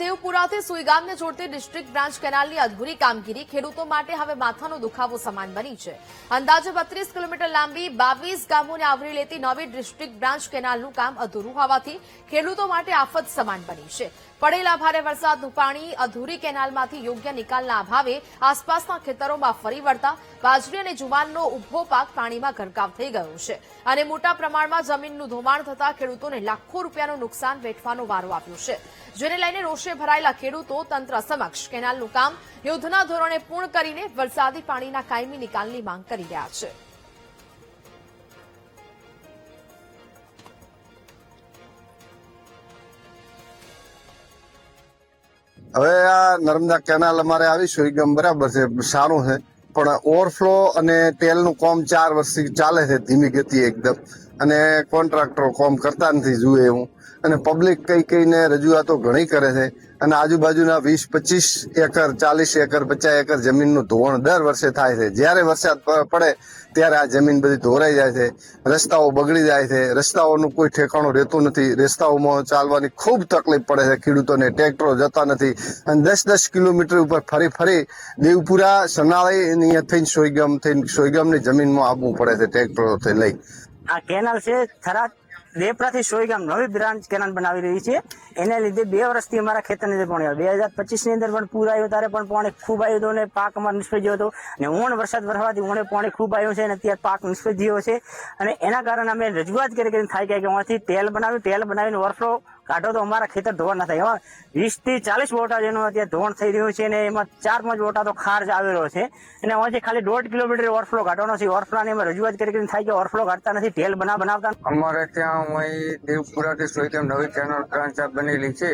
દેવપુરાથી સુઈગામને જોડતી district branch કેનાલની અધૂરી કામગીરી ખેડૂતો માટે હવે માથાનો દુખાવો સમાન બની છે। અંદાજે 32 કિલોમીટર લાંબી 22 ગામોને આવરી લેતી નવી ડિસ્ટ્રિક્ટ બ્રાન્ચ કેનાલનું કામ અધૂરું હોવાથી ખેડૂતો માટે આફત સમાન બની છે। પડેલા ભારે વરસાદનું પાણી અધૂરી કેનાલમાંથી યોગ્ય નિકાલના અભાવે આસપાસના ખેતરોમાં ફરી વળતા બાજરી અને જુવારનો ઉભો પાક પાણીમાં ગરકાવ થઈ ગયો છે અને મોટા પ્રમાણમાં જમીનનું ધોવાણ થતા ખેડૂતોને લાખો રૂપિયાનું નુકસાન વેઠવાનો વારો આવ્યો છે, જેને લઈને રોષે ભરાયેલા ખેડૂતો તંત્ર સમક્ષ કેનાલનું કામ યુદ્ધના ધોરણે પૂર્ણ કરીને વરસાદી પાણીના કાયમી નિકાલની માંગ કરી રહ્યા છે। હવે આ નર્મદા કેનાલ અમારે આવી સુઈગામ બરાબર છે, સારું છે, પણ ઓવરફ્લો અને તેલનું કામ 4 વર્ષથી ચાલે છે ધીમી ગતિએ એકદમ, અને કોન્ટ્રાક્ટરો કામ કરતા નથી જુએ એવું, અને પબ્લિક કઈને રજૂઆતો ઘણી કરે છે, અને આજુબાજુના 20-25 એકર 40 એકર 50 એકર જમીનનું ધોવાણ દર વર્ષે થાય છે। જ્યારે વરસાદ પડે ત્યારે આ જમીન બધી ધોરાઈ જાય છે, રસ્તાઓ બગડી જાય છે, રસ્તાઓનું કોઈ ઠેકાણું રહેતું નથી, રસ્તાઓમાં ચાલવાની ખૂબ તકલીફ પડે છે ખેડૂતોને, ટ્રેક્ટરો જતા નથી, અને 10-10 કિલોમીટર ઉપર ફરી દેવપુરા સનાળી થઈને સોઈગામની જમીનમાં આવવું પડે છે ટ્રેક્ટરોથી લઈ। આ કેનાલ છે થરાદ દેવપુરાથી સોઈગામ નવી બ્રાન્ચ કેનાલ બનાવી રહી છે, એને લીધે 2 વર્ષથી અમારા ખેતરની અંદર પાણી આવ્યું। 2025 ની અંદર પણ પૂર આવ્યો, ત્યારે પણ પાણી ખૂબ આવ્યું હતું અને પાક અમારો નિષ્ફળ ગયો હતો, અને ઓણ વરસાદ વરસવાથી ઓણે પાણી ખૂબ આવ્યું છે અને અત્યારે પાક નિષ્ફળ ગયો છે, અને એના કારણે અમે રજૂઆત કરી થાય કે એમાંથી તેલ બનાવીને ઓવરફ્લો કાઢો તો અમારા ખેતર ધોવાણ ના થાય। એમાં 20 થી 40 બોટા જેનું અત્યારે ધોવાણ થઈ રહ્યું છે, અને એમાં 4-5 બોટા તો ખાર જ આવેલો છે, અને એમાંથી ખાલી 1.5 કિલોમીટર ઓવરફ્લો કાઢવાનો છે। ઓવરફ્લોની અમે રજૂઆત કરી થાય કે ઓવરફ્લો કાઢતા નથી, તેલ બનાવતા અમારે ત્યાં દેવપુરાથી સોઈગામ નવી કેનાલ બ્રાન્ચ બનેલી છે,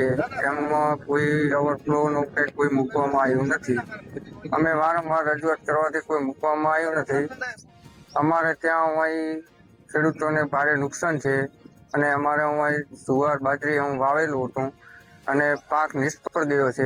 એમાં કોઈ ઓવરફ્લો નું કોઈ મૂકવામાં આવ્યું નથી। અમે વારંવાર રજૂઆત કરવાથી કોઈ મૂકવામાં આવ્યું નથી। અમારે ત્યાં ખેડૂતોને ભારે નુકસાન છે, અને અમારે જુવાર બાજરી વાવેલું હતું અને પાક નિષ્ફળ ગયો છે।